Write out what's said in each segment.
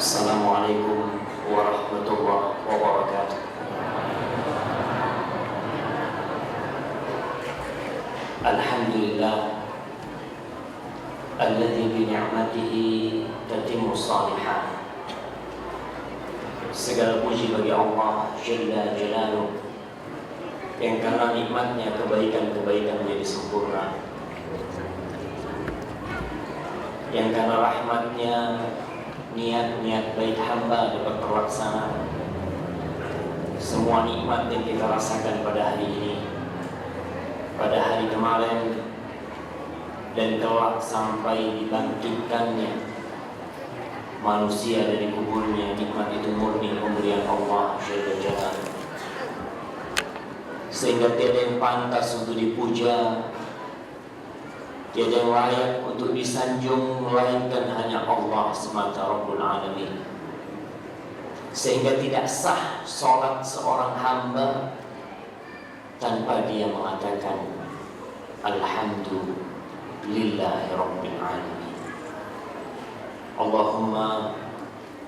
Assalamualaikum warahmatullahi wabarakatuh. Alhamdulillah alladzi bi ni'matihi tatimmu shalihat. Segala puji bagi Allah Jalla Jalaluh yang karena nikmatnya kebaikan-kebaikan menjadi sempurna, yang karena rahmatnya niat-niat baik hamba dapat terlaksana. Semua nikmat yang kita rasakan pada hari ini, pada hari kemarin, dan kelak sampai dibangkitkannya manusia dari kuburnya, nikmat itu murni pemberian Allah Jalla Jalaluh, sehingga tiada yang pantas untuk dipuja, tiada yang layak untuk disanjung melainkan hanya Allah semata Rabbul Alamin. Sehingga tidak sah sholat seorang hamba tanpa dia mengatakan Alhamdulillahi Rabbil Alamin. Allahumma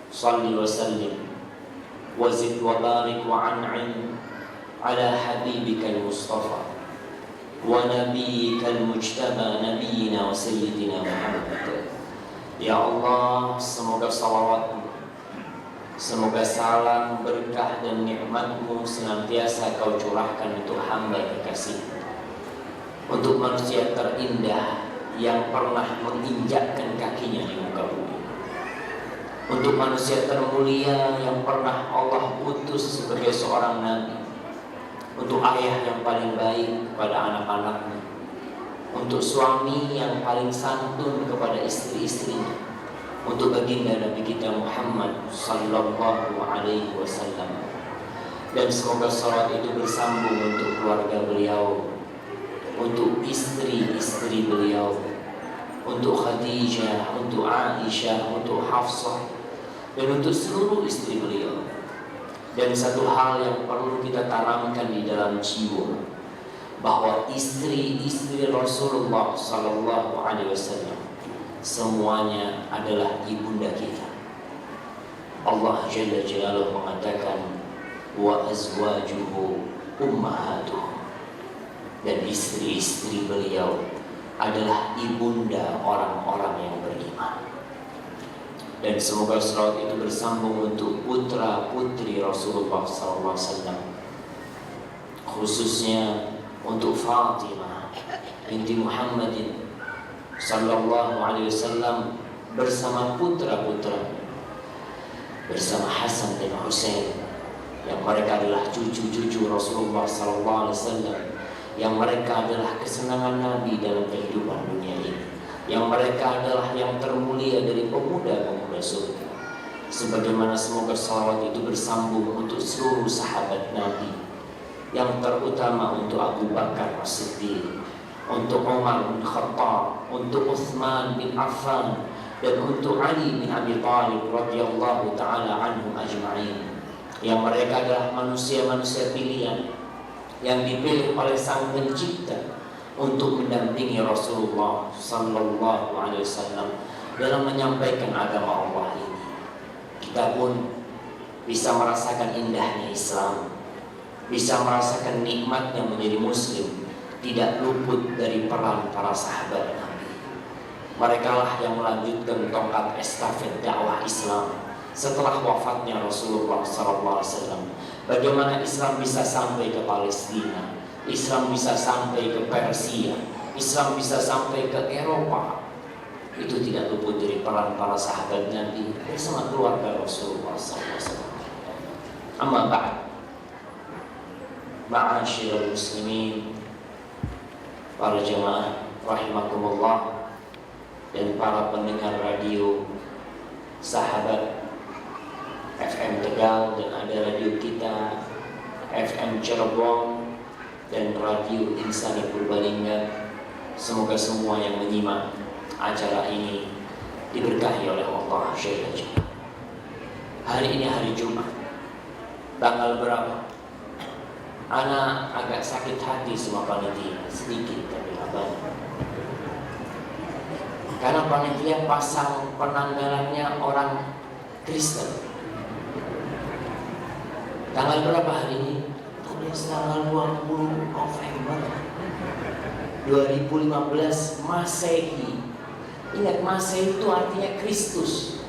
salli wa sallim wa zid wa barik wa an'im ala habibikal Mustafa wa nabiyyikal mujtaba nabiyyina wa sayyidina Muhammad. Ya Allah, semoga salawat-Mu, semoga salam, berkah dan nikmat-Mu senantiasa Kau curahkan untuk hamba kekasih, untuk manusia terindah yang pernah menginjakkan kakinya di muka bumi, untuk manusia termulia yang pernah Allah utus sebagai seorang nabi, untuk ayah yang paling baik kepada anak-anaknya, untuk suami yang paling santun kepada istri-istrinya, untuk baginda Nabi kita Muhammad sallallahu alaihi wasallam. Dan semoga salat itu bersambung untuk keluarga beliau, untuk istri-istri beliau, untuk Khadijah, untuk Aisyah, untuk Hafsah, dan untuk seluruh istri beliau. Dan satu hal yang perlu kita tanamkan di dalam jiwa, bahwa istri-istri Rasulullah sallallahu alaihi wasallam semuanya adalah ibunda kita. Allah Jalla Jalaluhu mengatakan wa azwajuhu ummahatuhum, dan istri-istri beliau adalah ibunda orang-orang yang beriman. Dan semoga salawat itu bersambung untuk putra putri Rasulullah SAW, khususnya untuk Fatimah binti Muhammadin sallallahu alaihi wasallam bersama putra-putra, bersama Hasan dan Husain, yang mereka adalah cucu-cucu Rasulullah sallallahu alaihi wasallam, yang mereka adalah kesenangan Nabi dalam kehidupan dunia ini, yang mereka adalah yang termulia dari pemuda-pemuda surga. Sebagaimana semoga salawat itu bersambung untuk seluruh sahabat Nabi, yang terutama untuk Abu Bakar As-Siddiq, untuk Umar bin Khattab, untuk Utsman bin Affan, dan untuk Ali bin Abi Thalib radhiyallahu taala anhum ajma'in, yang mereka adalah manusia-manusia pilihan yang dipilih oleh Sang Pencipta untuk mendampingi Rasulullah sallallahu alaihi wasallam dalam menyampaikan agama Allah ini. Kita pun bisa merasakan indahnya Islam, bisa merasakan nikmatnya menjadi muslim, tidak luput dari peran para sahabat Nabi. Mereka lah yang melanjutkan tongkat estafet dakwah Islam setelah wafatnya Rasulullah sallallahu alaihi wasallam. Bagaimana Islam bisa sampai ke Palestina, Islam bisa sampai ke Persia, Islam bisa sampai ke Eropa, itu tidak luput dari peran para sahabat Nabi bersama keluarga Rasulullah SAW. Amma ba'd, ma'asyiral muslimin, para jemaah rahimakumullah, dan para pendengar radio sahabat FM Tegal, dan ada radio kita FM Cirebon dan radio Insani Purbalingga. Semoga semua yang menyimak acara ini diberkahi oleh Allah Jalla Jalaluhu. Hari ini hari Jumat, tanggal berapa? Ana agak sakit hati sama panitia, sedikit tapi nggak banyak. Karena panitia pasang penanggalannya orang Kristen. Tanggal berapa hari ini? Tulis tanggal 20 November 2015 Masehi. Ingat, Masehi itu artinya Kristus.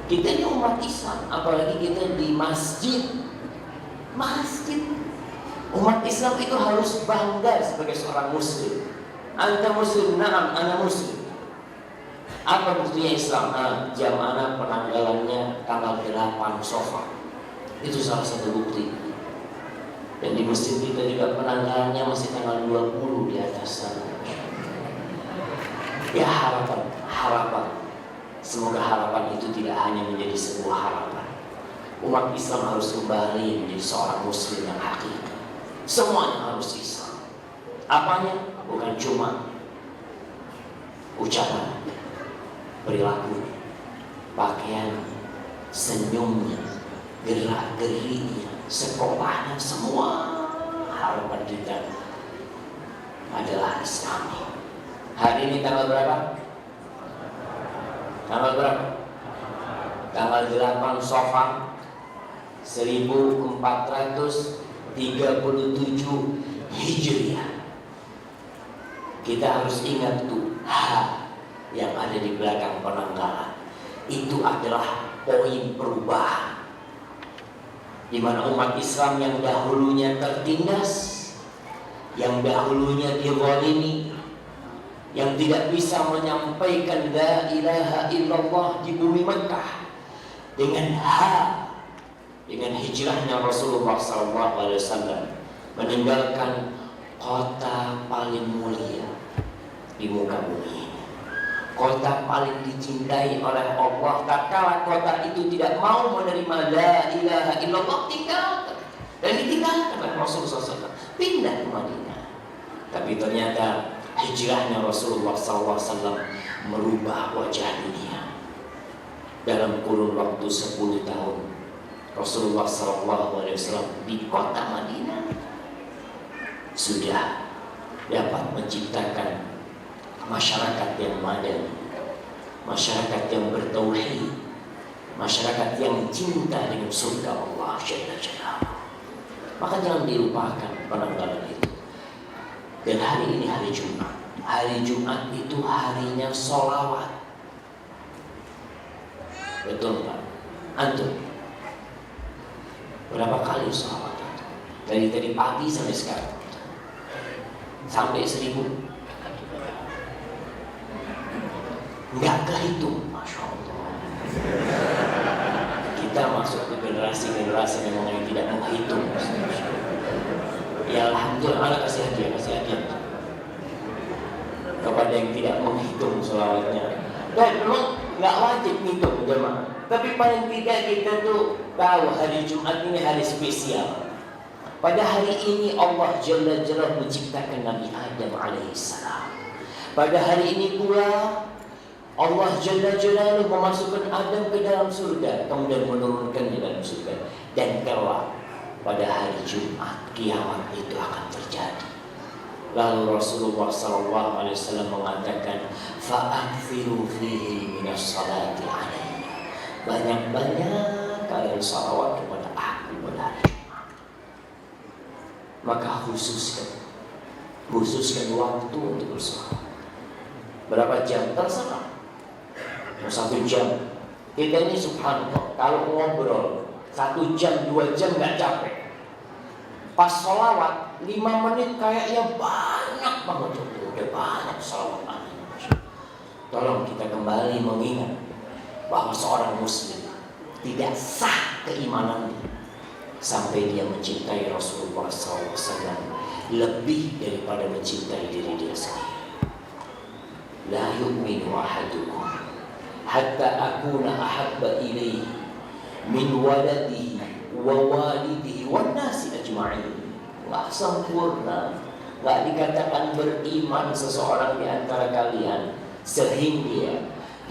Kita ini umat Islam, apalagi kita di masjid. Umat Islam itu harus bangga sebagai seorang muslim. Anta muslim, na'am, ana muslim. Apa buktinya Islam? Jam ana penanggalannya tanggal 8 Safar. Itu salah satu bukti. Dan di masjid kita juga penanggalannya masih tanggal 20 di atas sana. Ya, harapan. Semoga harapan itu tidak hanya menjadi sebuah harapan. Umat Islam harus kembali menjadi seorang muslim yang hakiki. Semuanya harus Islam. Apanya? Bukan cuma ucapan, perilaku, pakaian, senyumnya, gerak-geriknya, sekolahnya, semua harapan kita adalah Islami. Hari ini tanggal berapa? Tanggal berapa? Tanggal 8 Safar 1437 Hijriah. Kita harus ingat tuh yang ada di belakang penanggalan. Itu adalah poin perubahan, di mana umat Islam yang dahulunya tertindas, yang dahulunya dizalimi, yang tidak bisa menyampaikan la ilaha illallah di bumi Mekah, dengan hijrahnya Rasulullah SAW meninggalkan kota paling mulia di muka bumi ini, kota paling dicintai oleh Allah. Tatkala kota itu tidak mau menerima la ilaha illallah, tinggalkan. Dan ditinggalkan oleh Rasulullah SAW, pindah ke Madinah. Tapi ternyata hijrahnya Rasulullah SAW merubah wajah dunia. Dalam kurun waktu 10 tahun Rasulullah SAW di kota Madinah sudah dapat menciptakan masyarakat yang madani, masyarakat yang bertauhid, masyarakat yang cinta dengan surga Allah Jalla Jalaluhu. Maka jangan dilupakan penanggalan itu. Dan hari ini hari Jumat. Hari Jumat itu harinya sholawat. Betul Pak? Antum berapa kali sholawat itu? Dari tadi pagi sampai sekarang. Sampai 1000. Enggak kehitung, Masya Allah. Kita masuk ke generasi memang yang tidak menghitung. Ya Alhamdulillah, Allah kasih hadiah kepada yang tidak menghitung sholawatnya. Dan memang nggak wajib ngitung jemaah. Tapi paling tidak kita tuh tahu hari Jumat ini hari spesial. Pada hari ini Allah Jalla Jalaluhu menciptakan Nabi Adam alaihissalam. Pada hari ini pula Allah Jalla Jalaluhu memasukkan Adam ke dalam surga, kemudian menurunkan di dalam surga. Dan kelak pada hari Jumat kiamat itu akan terjadi. Lalu Rasulullah SAW mengatakan, fa'akthiru fihi minas salati alayya. Banyak-banyak kalian salawat kepada aku pada hari Jumat. Maka khususkan waktu untuk bersalawat. Berapa jam? Terserah. 1 jam. Kita ini subhanallah, kalau ngobrol 1 jam, 2 jam gak capek. Pas sholawat 5 menit kayaknya banyak banget. Udah banyak sholawat. Tolong kita kembali mengingat bahwa seorang muslim tidak sah keimanannya sampai dia mencintai Rasulullah SAW lebih daripada mencintai diri dia sendiri. La yu'minu ahadukum hatta akuna ahabba ilaihi min waladihi wa walidihi wan nasi ajma'in. Nggak sempurna, nggak dikatakan beriman seseorang di antara kalian sehingga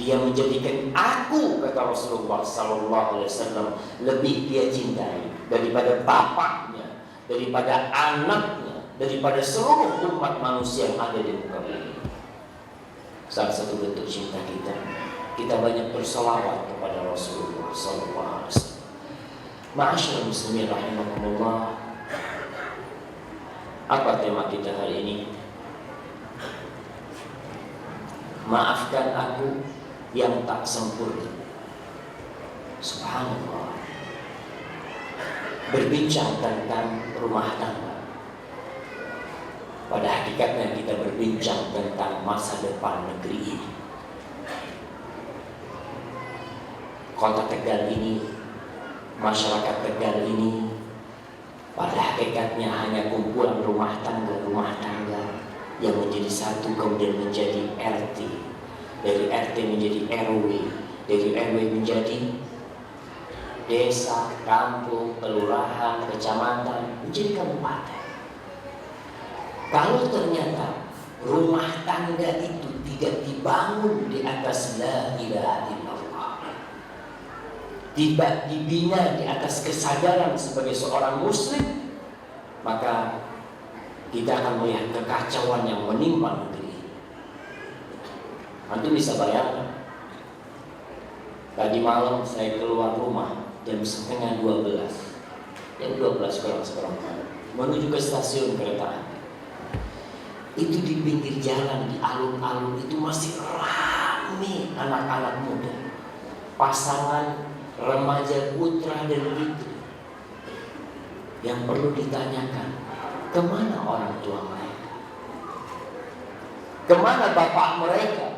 dia menjadikan aku, kata Rasulullah SAW, lebih dia cintai daripada bapaknya, daripada anaknya, daripada seluruh umat manusia yang ada di muka bumi. Salah satu bentuk cinta kita kita banyak berselawat kepada Rasulullah SAW. Ma'asyiral muslimin rahimakumullah. Apa tema kita hari ini? Maafkan aku yang tak sempurna. Subhanallah. Berbincang tentang rumah tangga. Pada hakikatnya kita berbincang tentang masa depan negeri ini. Kota Tegal ini, masyarakat Tegal ini, pada hakikatnya hanya kumpulan rumah tangga yang menjadi satu kemudian menjadi RT, dari RT menjadi RW, dari RW menjadi desa, kampung, kelurahan, kecamatan, menjadi kabupaten. Kalau ternyata rumah tangga itu tidak dibangun di atas la ilaha illallah, tidak dibina di atas kesadaran sebagai seorang muslim, maka kita akan melihat kekacauan yang menimpa negeri ini. Antum bisa bayangkan, tadi malam saya keluar rumah jam 11:30, jam 12 kurang seperempat, menuju ke stasiun kereta api. Itu di pinggir jalan, di alun-alun itu masih ramai anak-anak muda, pasangan remaja putra dan putri, yang perlu ditanyakan, kemana orang tua mereka? Kemana bapak mereka?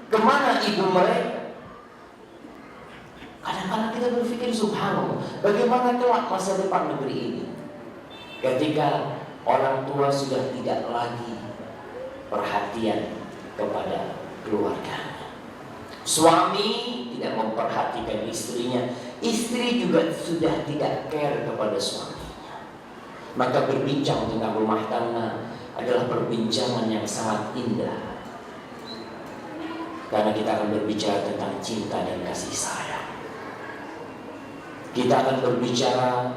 Kemana ibu mereka? Kadang-kadang kita berpikir, subhanallah, bagaimana kelak masa depan negeri ini ketika orang tua sudah tidak lagi perhatian kepada keluarganya. Suami tidak memperhatikan istrinya, istri juga sudah tidak care kepada suaminya. Maka berbincang tentang rumah tangga adalah perbincangan yang sangat indah, karena kita akan berbicara tentang cinta dan kasih sayang. Kita akan berbicara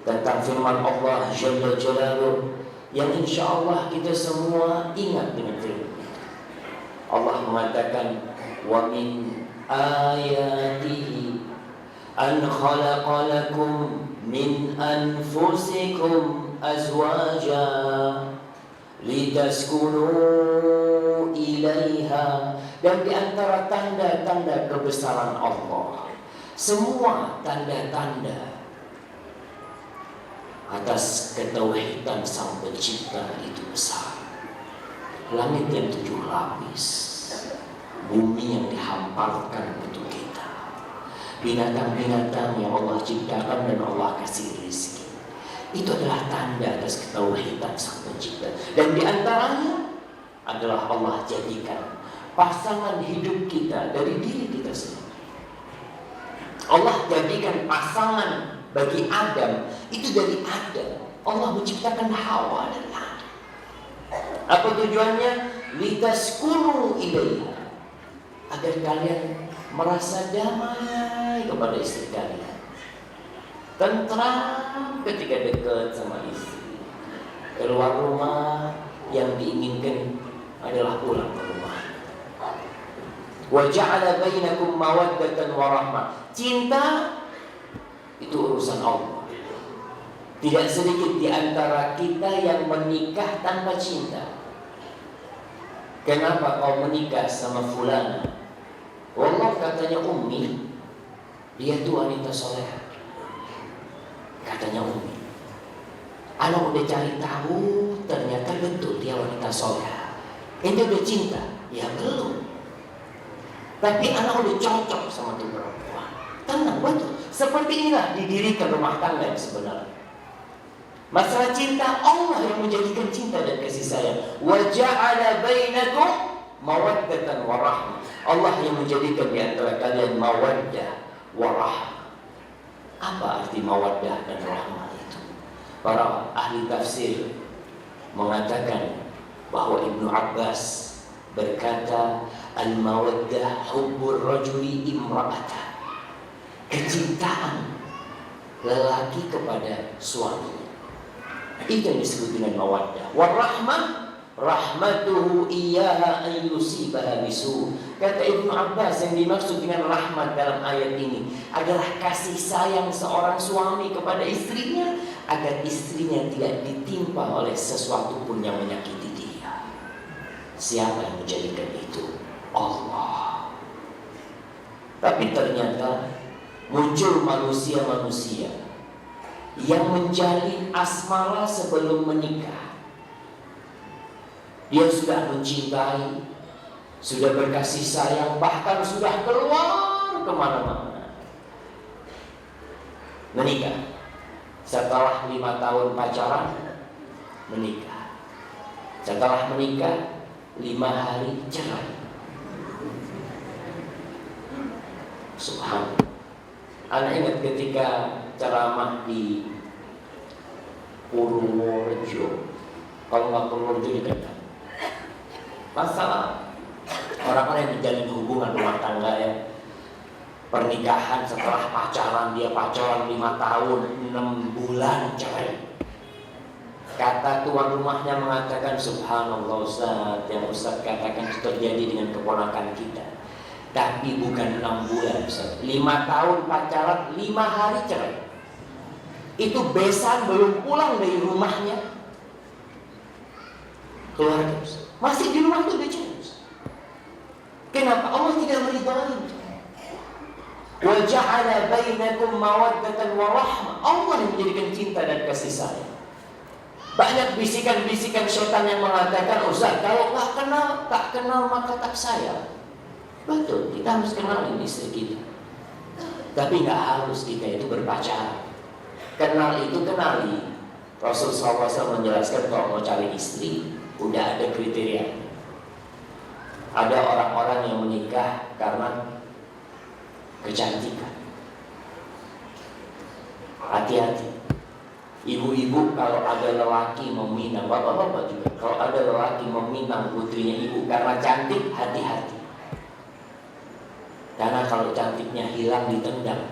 tentang firman Allah Jalla Jalaluhu, yang insya Allah kita semua ingat dengan firman itu. Allah mengatakan, wa min ayatihi an khalaqa lakum min anfusikum azwaja litaskunu ilaiha. Dan di antara tanda-tanda kebesaran Allah, semua tanda-tanda atas ketauhidan Sang Pencipta itu besar. Langit yang 7 lapis, bumi yang dihamparkan untuk kita, binatang-binatang yang Allah ciptakan dan Allah kasih rezeki. Itu adalah tanda atas ketauhidan Sang Pencipta. Dan di antaranya adalah Allah jadikan pasangan hidup kita dari diri kita sendiri. Allah jadikan pasangan bagi Adam itu dari Adam. Allah menciptakan Hawa dari Adam. Apa tujuannya? Litaskunu ilaiha, agar kalian merasa damai kepada istri kalian, tentram ketika dekat sama istri. Keluar rumah yang diinginkan adalah pulang ke rumah. Wa ja'ala bainakum mawaddatan wa rahmah. Cinta itu urusan Allah. Tidak sedikit di antara kita yang menikah tanpa cinta. Kenapa kau menikah sama fulana? Wallah, katanya Ummi, dia tuh wanita soleha. Katanya Ummi, anak udah cari tahu, ternyata betul dia wanita soleha. Ente udah cinta? Ya belum. Tapi anak udah cocok sama tuh perempuan. Tenang, betul. Seperti inilah didirikan rumah tangga yang sebenarnya. Masalah cinta, Allah yang menjadikan cinta dan kasih sayang. Wa ja'ala bainakum mawaddatan wa rahmah. Allah yang menjadikan di antara kalian mawaddah wa rahmah. Apa arti mawaddah dan rahmah itu? Para ahli tafsir mengatakan bahwa Ibnu Abbas berkata, al-mawaddah hubbur rajuli imra'atah, kecintaan lelaki kepada suaminya. Itu yang disebut dengan mawaddah. Warahmah rahmatuhu iyyaha an yusibaha bisu. Kata Ibnu Abbas, yang dimaksud dengan rahmat dalam ayat ini adalah kasih sayang seorang suami kepada istrinya, agar istrinya tidak ditimpa oleh sesuatu pun yang menyakiti dia. Siapa yang menjadikan itu? Allah. Tapi ternyata muncul manusia-manusia yang menjalin asmara sebelum menikah. Dia sudah mencintai, sudah berkasih sayang, bahkan sudah keluar kemana-mana. Menikah. Setelah 5 tahun pacaran, menikah. Setelah menikah, 5 hari cerai. Subhanallah. Anak ingat ketika ceramah di Purworejo, kalau nggak Purworejo di Kendal, masalah orang-orang yang menjalin hubungan rumah tangga ya, pernikahan setelah pacaran, dia pacaran 5 tahun, 6 bulan cerai. Kata tuan rumahnya mengatakan, subhanallah Ustaz, yang Ustaz katakan itu terjadi dengan keponakan kita. Tapi bukan 6 bulan Ustaz, 5 tahun pacaran, 5 hari cerai. Itu besan belum pulang dari rumahnya, keluarga Ustaz. Masih di rumah itu dia cerai Ustaz. Kenapa? Allah tidak meridai. Wa ja'ala bainakum mawaddatan wa rahmah. Allah yang menjadikan cinta dan kasih sayang. Banyak bisikan-bisikan setan yang mengatakan, Ustaz, kalau tak kenal maka tak sayang. Betul, kita harus kenalin istri kita. Tapi nggak harus kita itu berpacaran. Kenal itu kenali. Rasulullah SAW menjelaskan kalau mau cari istri, udah ada kriteria. Ada orang-orang yang menikah karena kecantikan. Hati-hati. Ibu-ibu kalau ada lelaki meminang, bapak-bapak juga, kalau ada lelaki meminang putrinya ibu karena cantik, hati-hati. Karena kalau cantiknya hilang, ditendang.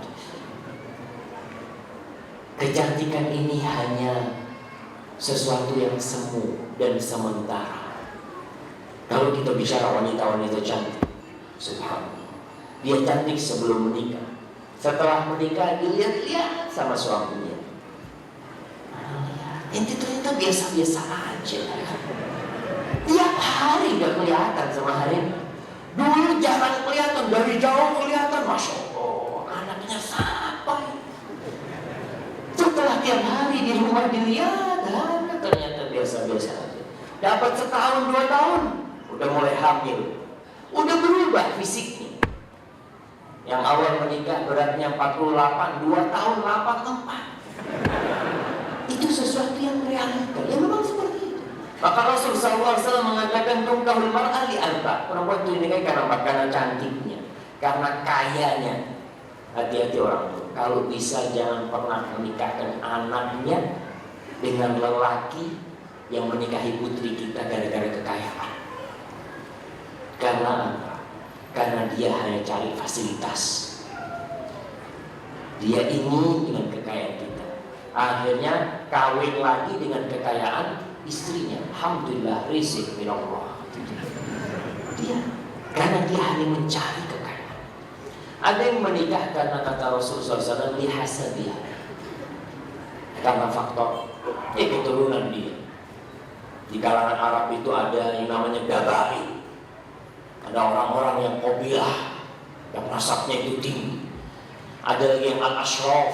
Kecantikan ini hanya sesuatu yang semu dan sementara. Kalau kita bicara wanita-wanita cantik, subhanallah, dia cantik sebelum menikah. Setelah menikah, dilihat-lihat sama suaminya. Ini ternyata biasa-biasa aja. Tiap hari gak kelihatan sama hari ini. Dulu jarang kelihatan, dari jauh kelihatan, Masya Allah, anaknya siapa ya? Setelah tiap hari di rumah dilihat, ternyata biasa-biasa aja. Dapat setahun, 2 tahun, udah mulai hamil, udah berubah fisiknya. Yang awal menikah beratnya 48, 2 tahun 84. Itu sesuatu yang realita, ya memang seperti itu. Maka Rasulullah SAW mengatakan, tungkahul mar'ah li arba. Perempuan itu dinikahi karena cantiknya, karena kayanya. Hati-hati orang tua, kalau bisa jangan pernah menikahkan anaknya dengan lelaki yang menikahi putri kita gara-gara kekayaan. Karena apa? Karena dia hanya cari fasilitas. Dia ingin dengan kekayaan kita. Akhirnya kawin lagi dengan kekayaan istrinya. Alhamdulillah, rizq min Allah. Dia, karena dia hanya mencari kekayaan. Ada yang menikah karena kata Rasulullah SAW, lihasabiha, karena faktor keturunan dia. Di kalangan Arab itu ada yang namanya Gabai. Ada orang-orang yang qabilah, yang nasabnya itu tinggi. Ada lagi yang al-ashraf,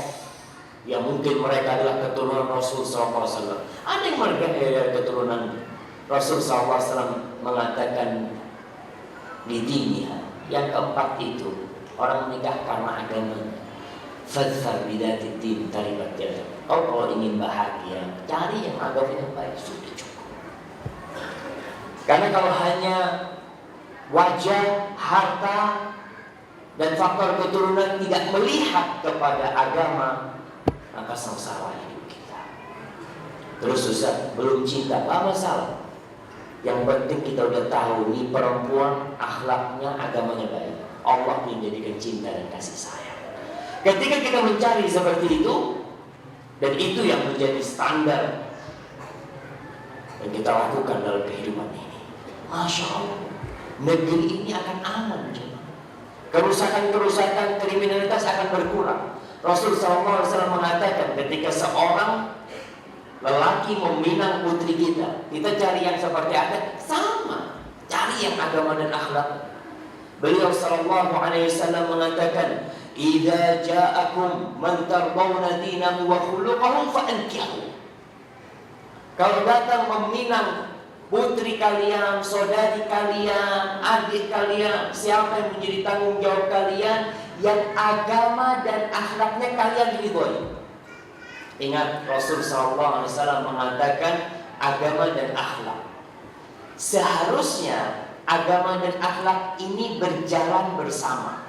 yang mungkin mereka adalah keturunan Rasul SAW. Ada yang mereka dari keturunan Rasul SAW mengatakan di dunia. Yang keempat itu orang menikah karena agama. Fadfar bidatid din taribat yadak. Kalau ingin bahagia, cari yang agamanya baik, sudah cukup. Karena kalau hanya wajah, harta, dan faktor keturunan tidak melihat kepada agama, maka sengsara hidup kita. Terus susah, belum cinta, apa masalah? Yang penting kita udah tahu nih perempuan akhlaknya, agamanya baik. Allah menjadikan cinta dan kasih sayang. Ketika kita mencari seperti itu, dan itu yang menjadi standar dan kita lakukan dalam kehidupan ini, Masya Allah, negeri ini akan aman. Kerusakan-kerusakan kriminalitas akan berkurang. Rasul SAW mengatakan ketika seorang lelaki meminang putri kita, kita cari yang seperti apa? Sama, cari yang agama dan akhlak. Beliau SAW mengatakan, "Idza ja'akum man tardawna dinahu wa khuluquhu fa'ankihu." Kalau datang meminang putri kalian, saudari kalian, adik kalian, siapa yang menjadi tanggung jawab kalian, yang agama dan akhlaknya kalian ridhoi. Ingat, Rasul SAW mengatakan agama dan akhlak. Seharusnya agama dan akhlak ini berjalan bersama.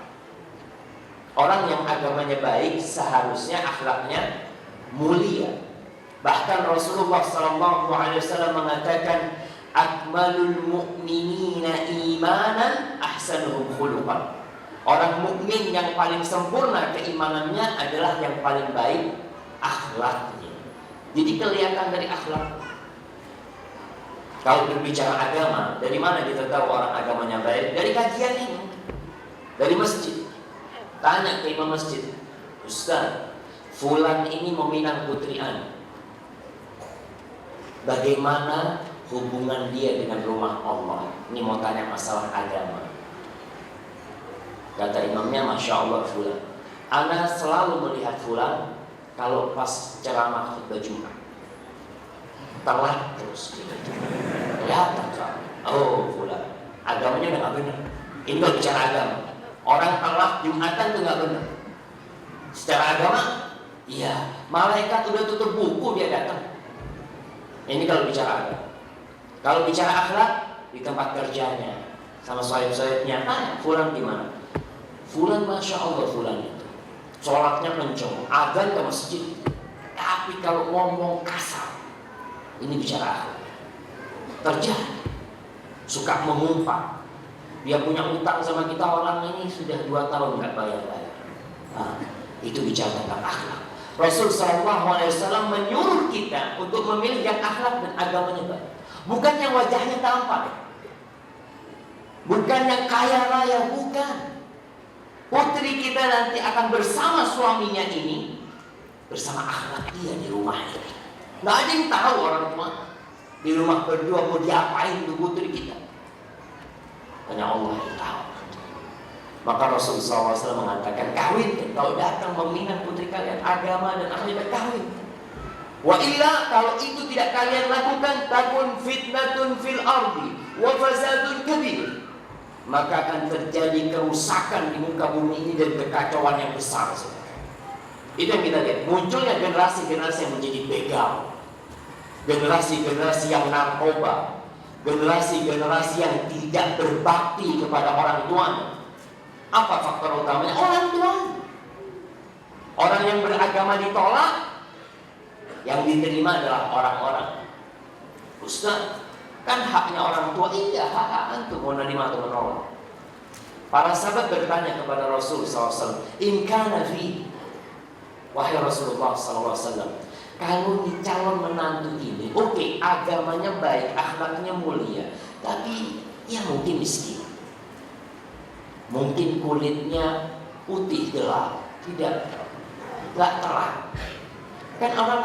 Orang yang agamanya baik seharusnya akhlaknya mulia. Bahkan Rasulullah SAW mengatakan, akmalul mu'minina imanan ahsanuhum khuluqan. Orang mukmin yang paling sempurna keimanannya adalah yang paling baik akhlaknya. Jadi kelihatan dari akhlak. Kalau berbicara agama, dari mana kita tahu orang agamanya baik? Dari kajian ini, dari masjid. Tanya ke imam masjid, Ustaz, fulan ini meminang putri Anda, bagaimana hubungan dia dengan rumah Allah? Ini mau tanya masalah agama. Kata imamnya, Masya Allah fulan, Ana selalu melihat fulan kalau pas ceramah khutbah Jumat telat terus gitu. Kelihatan kan? Oh fulan, agamanya udah gak benar. Ini gak bicara agama. Orang telat Jumatan itu gak benar. Secara agama, iya, malaikat udah tutup buku dia datang. Ini kalau bicara agama. Kalau bicara akhlak, di tempat kerjanya sama sohib-sohibnya, fulan gimana? Fulan Masya Allah fulan itu sholatnya kenceng, adzan ke masjid, tapi kalau ngomong kasar, ini bicara akhlak. Terjadi, suka mengumpat. Dia punya utang sama kita, orang ini sudah 2 tahun nggak bayar-bayar. Nah, itu bicara tentang akhlak. Rasul SAW menyuruh kita untuk memilih yang akhlak dan agamanya baik. Bukan yang wajahnya tampan, bukan yang kaya raya, bukan. Putri kita nanti akan bersama suaminya ini, bersama akhlak dia di rumah ini. Nggak ada yang tahu orang tua di rumah berdua mau diapain tuh putri kita. Hanya Allah yang tahu. Maka Rasulullah SAW mengatakan, kawin. Kalau datang meminang putri kalian agama dan akhlak, kawin. Wa illa, kalau itu tidak kalian lakukan, takun fitnatun fil ardi wa fasadun kabir, maka akan terjadi kerusakan di muka bumi ini dan kekacauan yang besar. Itu yang kita lihat. Munculnya generasi-generasi yang menjadi begal, generasi-generasi yang narkoba, generasi-generasi yang tidak berbakti kepada orang tuanya. Apa faktor utamanya? Orang tua. Orang yang beragama ditolak, yang diterima adalah orang-orang. Ustaz, kan haknya orang tua. Iya, hak antum mau menerima atau menolak. Para sahabat bertanya kepada Rasul SAW, in kana fi, wahai Rasulullah SAW, kalau di calon menantu ini, oke, agamanya baik, akhlaknya mulia, tapi ya mungkin miskin, mungkin kulitnya putih gelap, nggak terang. Kan orang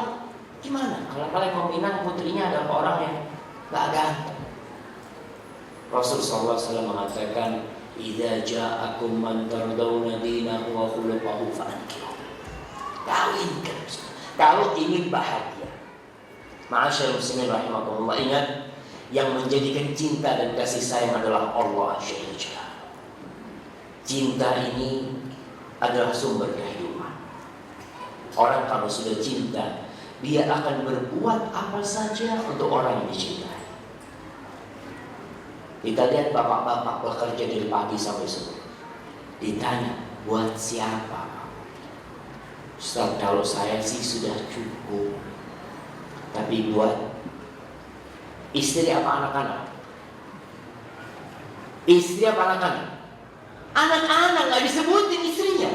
gimana kalau kalian meminang putrinya adalah orang yang nggak ganteng? Rasulullah SAW mengatakan, idza ja'akum man tardawna dinahu wa khuluquhu fa'ankihu. Kawinkan kalau ingin bahagia. Ma'asyarul muslimin rahimakumullah, ingat, yang menjadikan cinta dan kasih sayang adalah Allah Jalla. Cinta ini adalah sumber kehidupan. Orang kalau sudah cinta, dia akan berbuat apa saja untuk orang yang dicintai. Kita lihat bapak-bapak bekerja dari pagi sampai sore. Ditanya, buat siapa? Ustaz, kalau saya sih sudah cukup, tapi buat istri apa anak-anak? Istri apa anak-anak? Anak-anak nggak disebutin istrinya.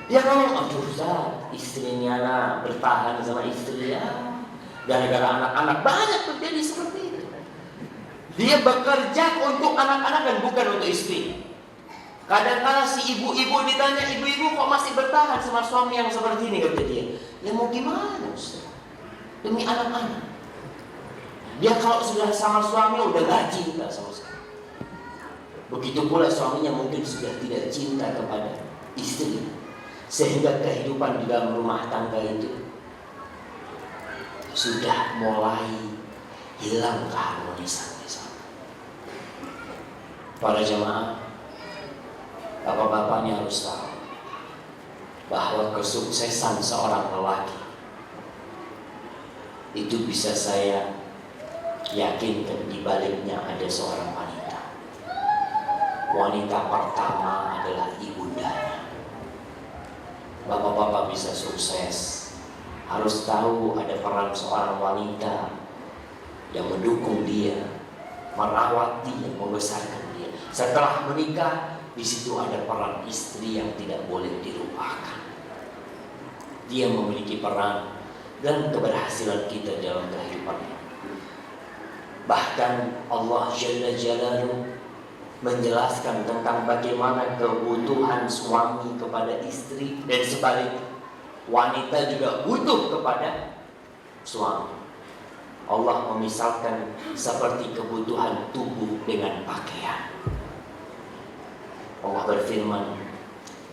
Dia ngomong, aduh Ustaz, istrinya lah bertahan sama istri ya. Gara-gara anak-anak banyak terjadi seperti itu. Dia bekerja untuk anak-anak dan bukan untuk istri. Kadang-kadang si ibu-ibu ditanya, ibu-ibu kok masih bertahan sama suami yang seperti ini, kata dia. Ya mau gimana Ustaz? Demi anak-anak. Dia kalau sudah sama suami udah gak cinta sama sekali. Begitu pula suaminya mungkin sudah tidak cinta kepada istri, sehingga kehidupan di dalam rumah tangga itu sudah mulai hilang keharmonisan. Para jemaah, bapak-bapaknya harus tahu bahwa kesuksesan seorang lelaki itu bisa saya yakinkan di baliknya ada seorang wanita. Wanita pertama adalah ibundanya. Bapak-bapak bisa sukses, harus tahu ada peran seorang wanita yang mendukung dia, merawat dia, membesarkan dia. Setelah menikah, di situ ada peran istri yang tidak boleh dilupakan. Dia memiliki peran dan keberhasilan kita dalam kehidupan. Bahkan Allah Jalla Jalaluhu menjelaskan tentang bagaimana kebutuhan suami kepada istri dan sebaliknya. Wanita juga butuh kepada suami. Allah memisalkan seperti kebutuhan tubuh dengan pakaian. Allah berfirman,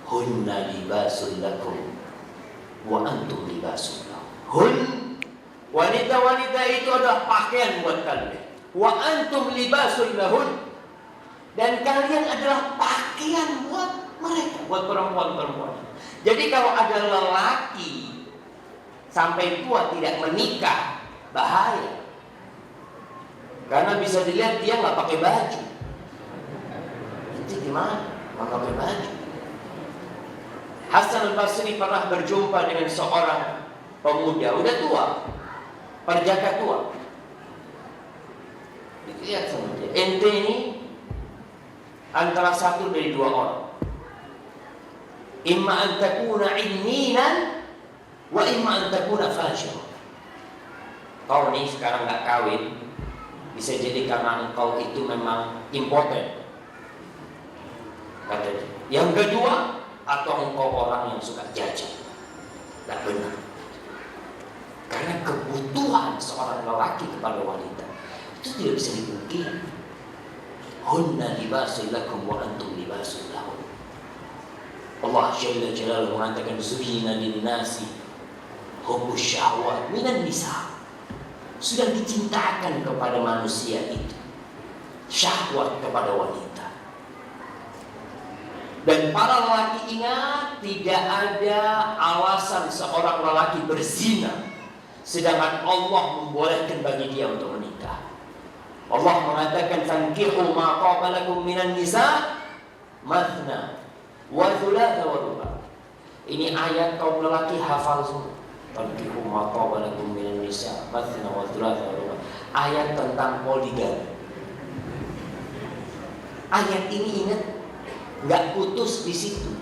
"Hunna libasul lakum wa antum libasul lahum." Hun, wanita-wanita itu adalah pakaian buat kalian. Wa antum libasul lahun, dan kalian adalah pakaian buat mereka, buat perempuan-perempuan. Jadi kalau ada lelaki sampai tua tidak menikah, bahaya. Karena bisa dilihat dia nggak pakai baju. Itu gimana? Nggak pakai baju. Hasan al-Basri pernah berjumpa dengan seorang pemuda, udah tua, perjaka tua. Lihat sama dia, ente ini antara satu dari dua orang. Imma an takuna ilminan wa imma an takuna fajir. Kau nih sekarang nggak kawin, bisa jadi karena engkau itu memang impoten, kata dia. Yang kedua, atau engkau orang yang suka jajan. Tidak benar. Karena kebutuhan seorang lelaki kepada wanita itu tidak bisa dipungkiri. Hunna libasul lakum wa antum libasul lahum. Allah Jalla Jalaluhu mengatakan, zuhina lin-nasi hubbus syahwat minan nisa. Sudah dicintakan kepada manusia itu syahwat kepada wanita. Dan para lelaki ingat, tidak ada alasan seorang lelaki berzina sedangkan Allah membolehkan bagi dia untuk menikah. Allah mengatakan, fankihu ma taba lakum minan nisa mathna wa thulatha wa ruba'. Ini ayat kaum lelaki hafal semua. Fankihu ma taba lakum minan nisa mathna wa thulatha wa ruba'. Ayat tentang poligami. Ayat ini ingat, nggak putus di situ.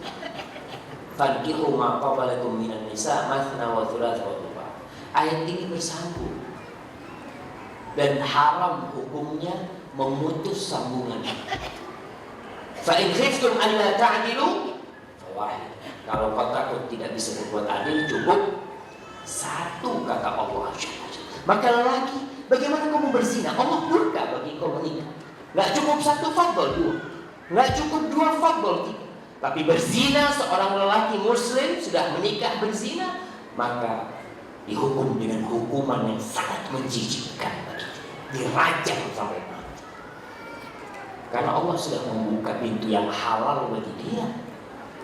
Fankihu ma taba lakum minan nisa mathna wa thulatha wa ruba'. Ayat ini bersambung. Dan haram hukumnya memutus sambungan. Fa in khiftum an la ta'dilu fawahid. Kalau kau takut tidak bisa berbuat adil, cukup satu, kata Allah. Maka lelaki, bagaimana kamu berzina? Allah murka bagi kau menikah. Enggak cukup satu, fadl dua. Enggak cukup dua, fadl tiga. Tapi berzina, seorang lelaki muslim sudah menikah berzina, maka dihukum dengan hukuman yang sangat menjijikkan. Dirajam sampai mati. Karena Allah sudah membuka pintu yang halal bagi dia.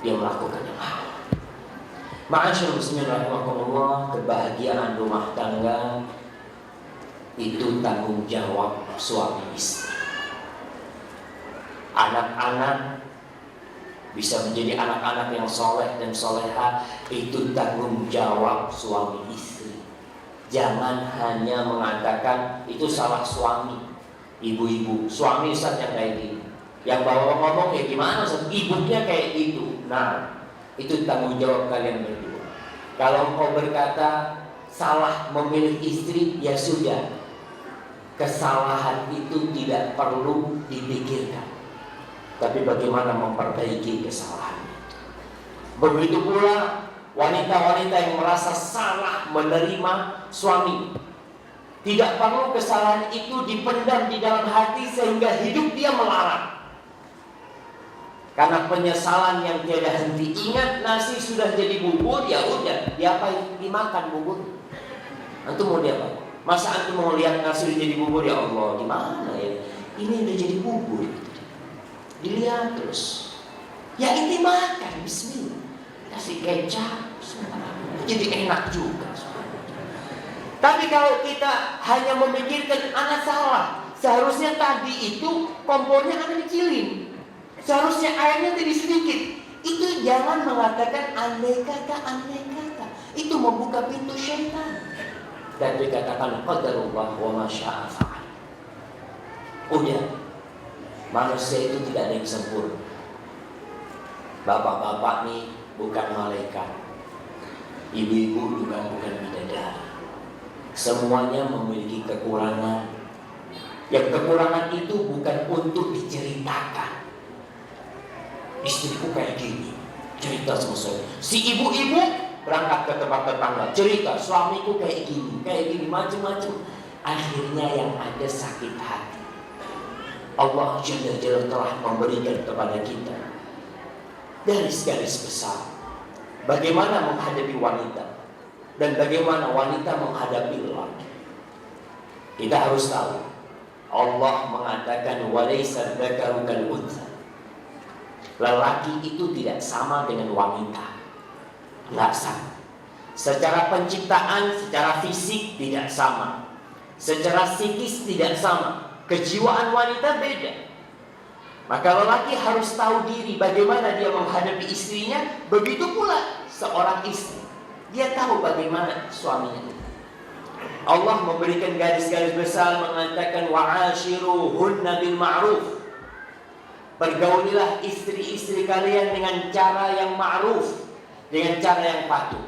Dia melakukan yang halal. Ma'asyiral muslimin rahimakumullah, kebahagiaan rumah tangga itu tanggung jawab suami istri. Anak-anak bisa menjadi anak-anak yang soleh dan soleha, itu tanggung jawab suami istri. Jangan hanya mengatakan itu salah suami. Ibu-ibu, suami Ustaz yang kayak gini, yang bawa ngomong ya gimana Ustaz, ibunya kayak gitu. Nah, itu tanggung jawab kalian berdua. Kalau engkau berkata salah memilih istri, ya sudah. Kesalahan itu tidak perlu dipikirkan, tapi bagaimana memperbaiki kesalahan. Begitu pula wanita-wanita yang merasa salah menerima suami. Tidak perlu kesalahan itu dipendam di dalam hati sehingga hidup dia melarat. Karena penyesalan yang tiada henti. Ingat, nasi sudah jadi bubur, ya udah, diapain? Dimakan bubur. Antum mau diapain? Masa antum mau lihat nasi udah jadi bubur, ya Allah, gimana ya? Ini udah jadi bubur. Dilihat terus. Ya ini makan, bismillah. Kasih kecap, jadi enak juga. Tapi kalau kita hanya memikirkan anak salah, seharusnya tadi itu kompornya anak kecilin. Seharusnya airnya tadi sedikit. Itu jangan mengatakan andai kata. Itu membuka pintu syaitan. Dan dikatakan qadarullah wa ma syaa fa'al. Udah, manusia itu tidak ada yang sempurna. Bapak-bapak nih bukan malaikat, ibu-ibu juga bukan bidadari. Semuanya memiliki kekurangan. Yang kekurangan itu bukan untuk diceritakan. Istriku kayak gini, cerita sama saya. Si ibu-ibu berangkat ke tempat tetangga, cerita suamiku kayak gini, macam-macam. Akhirnya yang ada sakit hati. Allah Jalla telah memberikan kepada kita garis-garis besar bagaimana menghadapi wanita dan bagaimana wanita menghadapi lelaki. Kita harus tahu Allah mengatakan walaysa dzakaru kal untha. Lelaki itu tidak sama dengan wanita. Tidak sama. Secara penciptaan, secara fisik tidak sama. Secara psikis tidak sama. Kejiwaan wanita beda. Maka lelaki harus tahu diri bagaimana dia menghadapi istrinya. Begitu pula seorang istri, dia tahu bagaimana suaminya. Allah memberikan garis-garis besar mengatakan wa'ashiruhunna bil ma'ruf. Pergaulilah istri-istri kalian dengan cara yang ma'ruf, dengan cara yang patuh.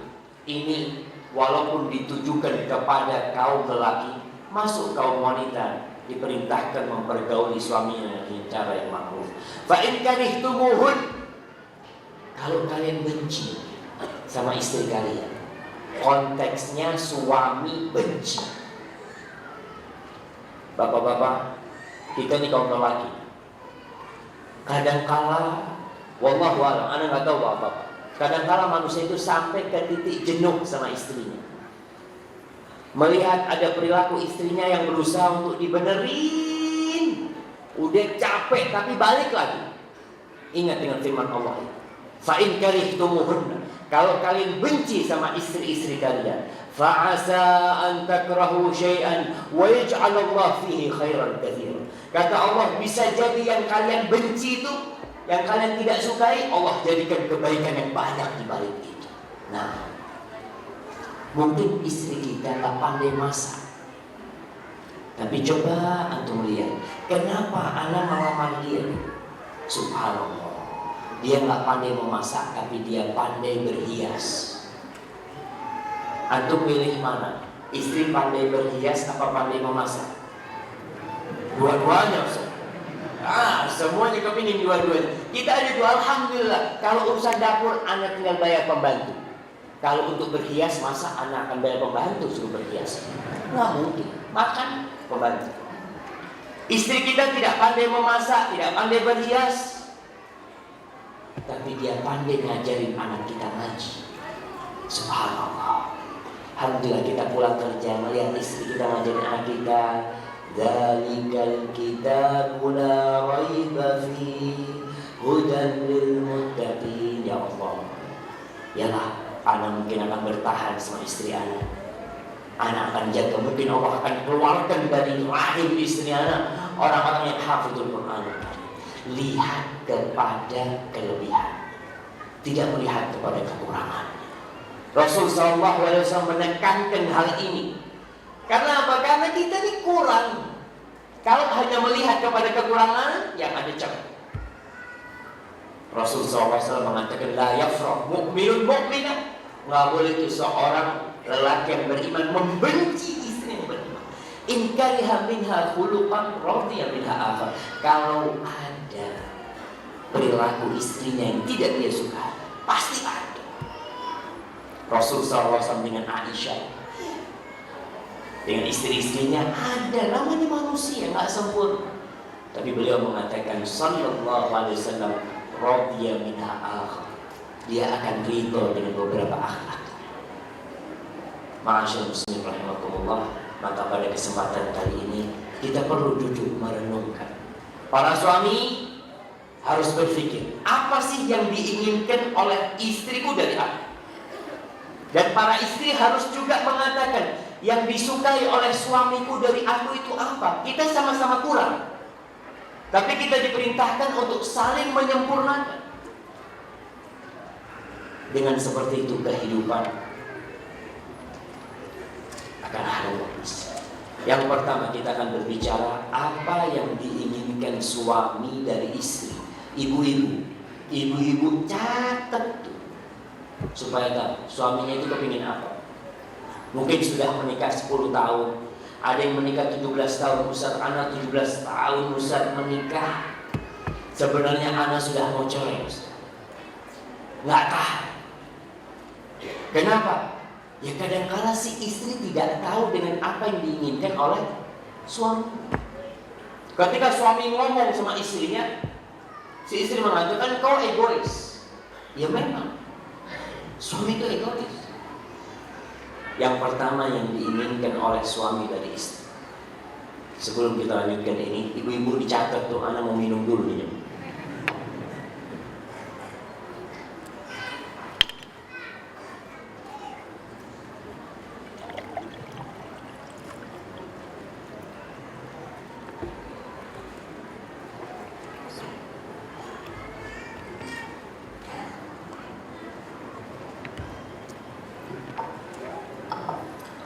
Ini walaupun ditujukan kepada kaum lelaki, masuk kaum wanita diperintahkan mempergauli suaminya dengan cara yang ma'ruf. Fa in karihtumuhun, kalau kalian benci sama istri kalian, konteksnya suami benci. Bapak-bapak, kita ini kaum lelaki, kadangkala, wallahu a'lam, ana nggak tahu bapak-bapak, kadangkala manusia itu sampai ke titik jenuh sama istrinya. Melihat ada perilaku istrinya yang berusaha untuk dibenerin, udah capek tapi balik lagi. Ingat dengan firman Allah, fa in karihtumuhunna, kalau kalian benci sama istri-istri kalian, fa asa an takrahu syai'an wa yaj'alallahu fihi khairan katsira. Kata Allah, bisa jadi yang kalian benci itu, yang kalian tidak sukai, Allah jadikan kebaikan yang banyak di balik itu. Nah, mungkin istri kita tak pandai masak, tapi coba antum lihat, kenapa anak melamar dia? Subhanallah, dia nggak pandai memasak, tapi dia pandai berhias. Antum pilih mana? Istri pandai berhias apa pandai memasak? Dua-duanya, Ustaz. Semuanya kepingin dua-duanya. Kita ada dua, alhamdulillah. Kalau urusan dapur, anak tinggal bayar pembantu. Kalau untuk berhias, masa anak akan bayar pembantu suruh berhias? Nggak mungkin. Makan pembantu. Istri kita tidak pandai memasak, tidak pandai berhias, tapi dia pandai ngajarin anak kita ngaji. Subhanallah. Alhamdulillah, kita pulang kerja melihat istri kita ngajarin anak kita. Dzalikal kitabu la raiba fihi hudan lil muttaqin. Ya Allah, yalah, anak mungkin akan bertahan sama istri anak. Anak akan jaga, mungkin Allah akan keluarkan dari rahim istri anak orang-orang yang hafizul Quran. Lihat kepada kelebihan, tidak melihat kepada kekurangan. Rasul SAW menekankan hal ini. Karena apa? Karena kita ini kurang. Kalau hanya melihat kepada kekurangan, yang ada celah. Rasul SAW mengatakan la yafrah mu'minun mu'minah Nggak boleh tuh seorang lelaki yang beriman membenci istri yang beriman. In kariha minha khuluqan radiya minha akhar. Kalau ada perilaku istrinya yang tidak dia suka, pasti ada. Rasul SAW dengan Aisyah, dengan istri-istrinya ada, namanya manusia nggak sempurna. Tapi beliau mengatakan sallallahu alaihi wasallam radiya minha akhar. Dia akan ridho dengan beberapa akhlak. Ma'asyiral muslimin rahimakumullah, maka pada kesempatan kali ini kita perlu duduk merenungkan. Para suami harus berpikir, apa sih yang diinginkan oleh istriku dari aku? Dan para istri harus juga mengatakan, yang disukai oleh suamiku dari aku itu apa? Kita sama-sama kurang, tapi kita diperintahkan untuk saling menyempurnakan. Dengan seperti itu kehidupan akan harmonis. Yang pertama kita akan berbicara apa yang diinginkan suami dari istri. Ibu-ibu catat tuh, supaya tahu suaminya itu kepingin apa. Mungkin sudah menikah 10 tahun, ada yang menikah 17 tahun, Ustaz, anak 17 tahun Ustaz menikah. Sebenarnya anak sudah mau cerai, Ustaz. Nggak tahan. Kenapa? Ya kadang-kala si istri tidak tahu dengan apa yang diinginkan oleh suami. Ketika suami ngomong sama istrinya, si istri mengatakan kau egois. Ya memang, suami itu egois. Yang pertama yang diinginkan oleh suami dari istri. Sebelum kita lanjutkan ini, ibu-ibu dicatat tuh, anak mau minum dulu nih.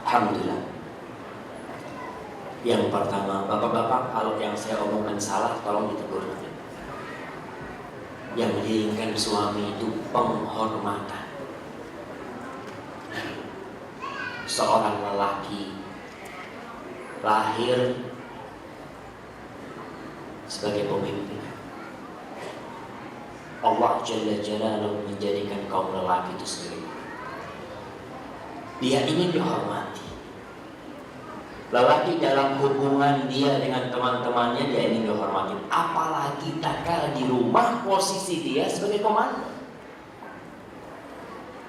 Alhamdulillah. Yang pertama, bapak-bapak, kalau yang saya omongkan salah, tolong ditegur. Yang diinginkan suami itu penghormatan. Seorang lelaki lahir sebagai pemimpin. Allah Jalla Jalaluhu menjadikan kaum lelaki itu sebagai pemimpin. Dia ingin dihormati. Lelaki dalam hubungan dia dengan teman-temannya, dia ingin dihormati. Apalagi tak kala di rumah posisi dia sebagai komandan.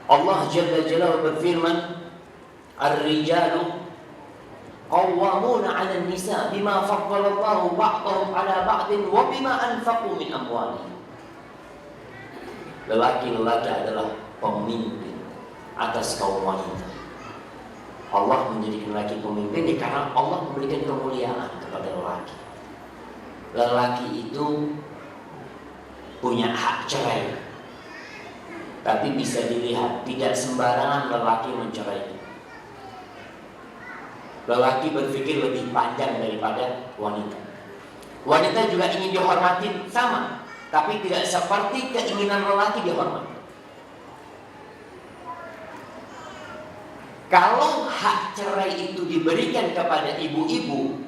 Allah Jalla Jalaluhu berfirman, Ar-rijalu qawwamuna 'alan nisa bima faddalallahu ba'dahum 'ala ba'din wa bima anfaqu min amwalihim. Lelaki-lelaki adalah pemimpin atas kaum wanita. Allah menjadikan lelaki pemimpin karena Allah memberikan kemuliaan kepada lelaki. Lelaki itu punya hak cerai, tapi bisa dilihat tidak sembarangan lelaki mencerai. Lelaki berpikir lebih panjang daripada wanita. Wanita juga ingin dihormati sama, tapi tidak seperti keinginan lelaki dihormati. Kalau hak cerai itu diberikan kepada ibu-ibu,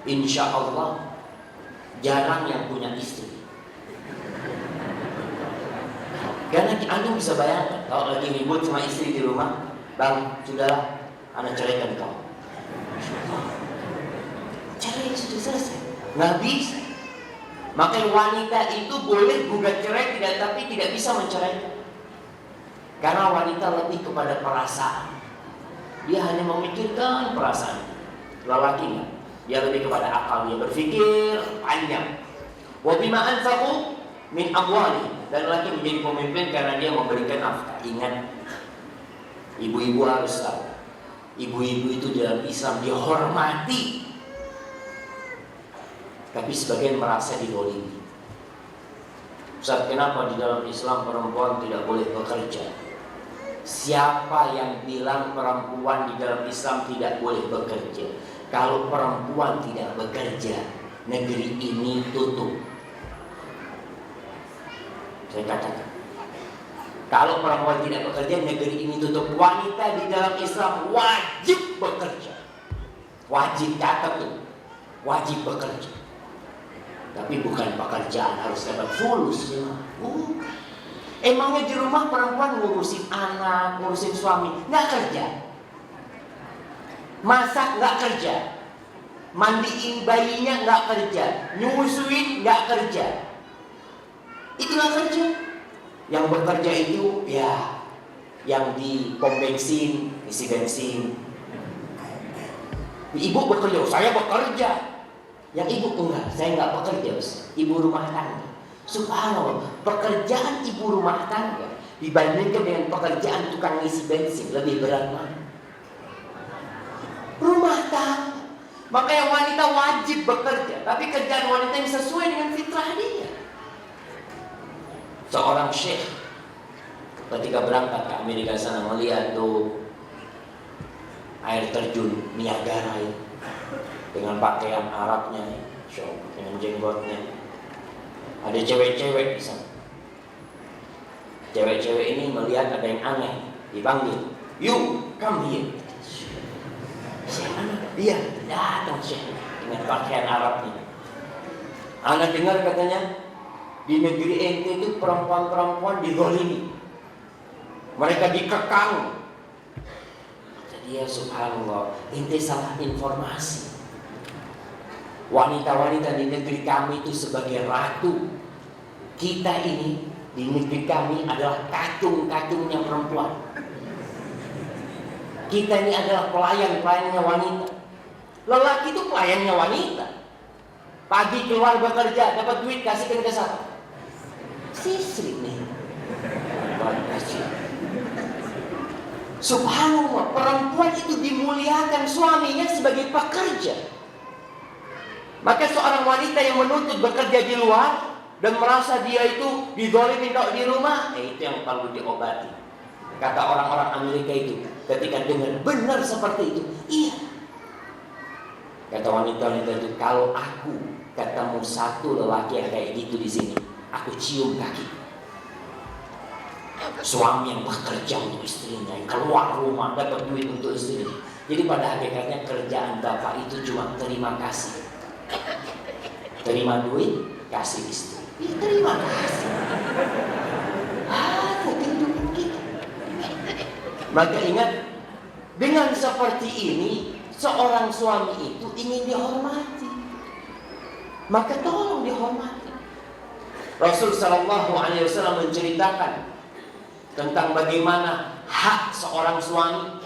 insya Allah jarang yang punya istri. Karena Anda bisa bayangkan, kalau lagi ribut sama istri di rumah, bang, sudahlah, Anda ceraikan kau. Cerai sudah selesai, nggak bisa. Makanya wanita itu boleh gugat cerai, tapi tidak bisa menceraikan. Karena wanita lebih kepada perasaan. Dia hanya memikirkan perasaan. Lelaki enggak. Dia lebih kepada akal. Dia berpikir panjang. Wa bima anfaqu min amwali. Dan lelaki menjadi pemimpin karena dia memberikan nafkah. Ingat, ibu-ibu harus tahu, ibu-ibu itu dalam Islam dihormati. Tapi sebagian merasa didolimi. Ustaz, kenapa di dalam Islam perempuan tidak boleh bekerja? Siapa yang bilang perempuan di dalam Islam tidak boleh bekerja? Kalau perempuan tidak bekerja, negeri ini tutup. Saya katakan, Kalau perempuan tidak bekerja, negeri ini tutup. Wanita di dalam Islam wajib bekerja. Wajib, catat tuh. Wajib bekerja. Tapi bukan pekerjaan harus dapat fulus. Emangnya di rumah perempuan ngurusin anak, ngurusin suami, nggak kerja? Masak nggak kerja? Mandiin bayinya nggak kerja, nyusuin nggak kerja, itu nggak kerja. Yang bekerja itu ya yang di pom bensin, isi bensin. Ibu bekerja, saya bekerja. Yang ibu enggak, saya nggak bekerja, ibu rumah tangga. Subhanallah, pekerjaan ibu rumah tangga dibandingkan dengan pekerjaan tukang isi bensin lebih berat mana? Rumah tangga. Makanya wanita wajib bekerja, tapi kerjaan wanita yang sesuai dengan fitrah dia. Seorang syekh ketika berangkat ke Amerika sana melihat tuh air terjun Niagara ya, dengan pakaian Arabnya, dengan jenggotnya. Ada cewek-cewek di sana. Cewek-cewek ini melihat ada yang aneh, dipanggil, "You come here." Dia datang Syekh dengan pakaian Arabnya. Anak dengar katanya di negeri ente itu perempuan-perempuan digolimi, mereka dikekang. Kata dia, subhanallah, ente salah informasi. Wanita-wanita di negeri kami itu sebagai ratu. Kita ini di negeri kami adalah kacung-kacungnya perempuan. Kita ini adalah pelayan-pelayannya wanita. Lelaki itu pelayannya wanita. Pagi keluar bekerja, dapat duit, kasihkan ke siapa? Si istri nih. Subhanallah, perempuan itu dimuliakan suaminya sebagai pekerja. Maka seorang wanita yang menuntut bekerja di luar dan merasa dia itu dizalimi di rumah, itu yang perlu diobati. Kata orang-orang Amerika itu, ketika dengar benar seperti itu, iya. Kata wanita-wanita itu, kalau aku ketemu satu lelaki yang kayak gitu di sini, aku cium kaki. Suami yang bekerja untuk istrinya, yang keluar rumah dapat duit untuk istrinya. Jadi pada hakikatnya kerjaan bapak itu cuma terima kasih. Terima duit, kasih istri. Terima kasih. Kehidupan kita. Maka ingat, dengan seperti ini, seorang suami itu ingin dihormati. Maka tolong dihormati. Rasul sallallahu alaihi wasallam menceritakan tentang bagaimana hak seorang suami.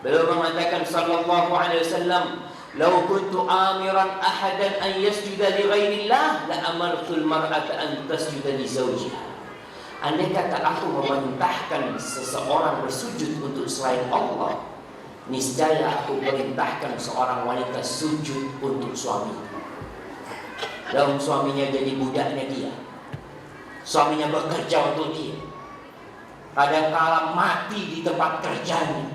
Beliau mengatakan sallallahu alaihi wasallam, "Lau kuntu amiran ahadan an yasjuda li ghairillah la amartul mar'ata an tasjuda li zawjiha." Andai kata aku memerintahkan seseorang bersujud untuk selain Allah, niscaya aku perintahkan seorang wanita sujud untuk suami. Dan suaminya jadi budaknya dia. Suaminya bekerja untuk dia. Kadangkala mati di tempat kerjanya.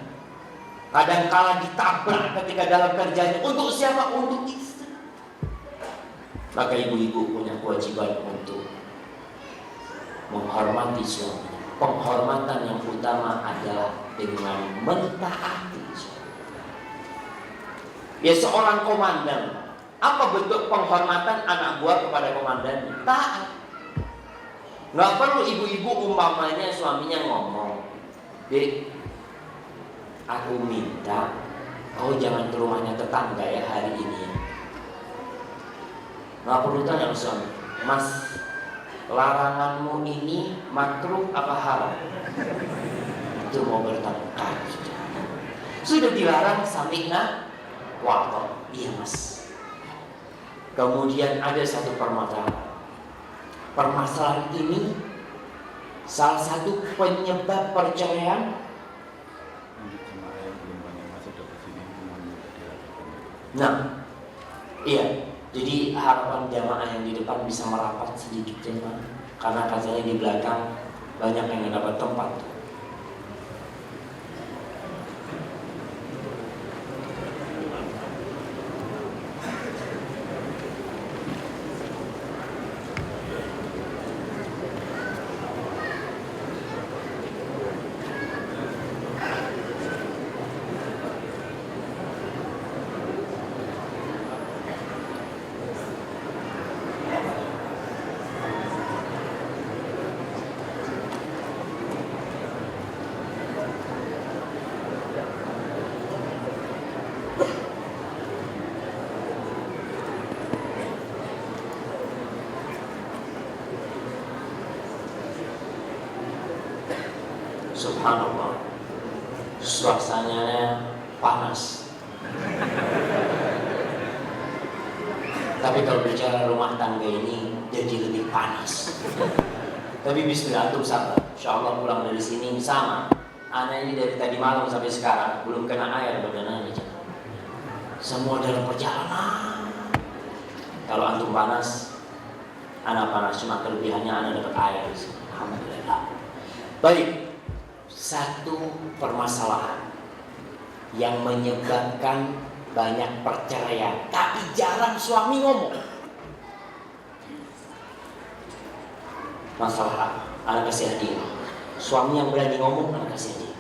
Kadangkala ditabrak ketika dalam kerjanya. Untuk siapa? Untuk istri. Maka ibu-ibu punya kewajiban untuk menghormati suaminya. Penghormatan yang utama adalah dengan mentaati suami. Ya, seorang komandan, apa bentuk penghormatan anak buah kepada komandannya? Taat. Nggak perlu ibu-ibu umpamanya suaminya ngomong, "Dek, aku minta kau jangan ke rumahnya tetangga ya hari ini." Nggak perlu tanya suami, "Mas, laranganmu ini makruh apa haram?" Itu mau bertengkar. Sudah dilarang sami'na wa ata'na. Iya mas. Kemudian ada satu permasalahan. Permasalahan ini salah satu penyebab perceraian. Nah, iya. Jadi harapan jamaah yang di depan bisa merapat sedikit jemaah, karena katanya di belakang banyak yang dapat tempat. Subhanallah, suasananya panas. Tapi kalau bicara rumah tangga ini jadi lebih panas. Tapi bismillah, antum sabar. Insyaallah pulang dari sini sama. Anak ini dari tadi malam sampai sekarang belum kena air badannya. Semua dalam perjalanan. Kalau antum panas, anak panas, cuma kelebihannya anak dapat air. Alhamdulillah. Baik, satu permasalahan yang menyebabkan banyak perceraian, tapi jarang suami ngomong. Masalah anak kasih hadiah. Suami yang berani ngomong, anak kasih hadiah.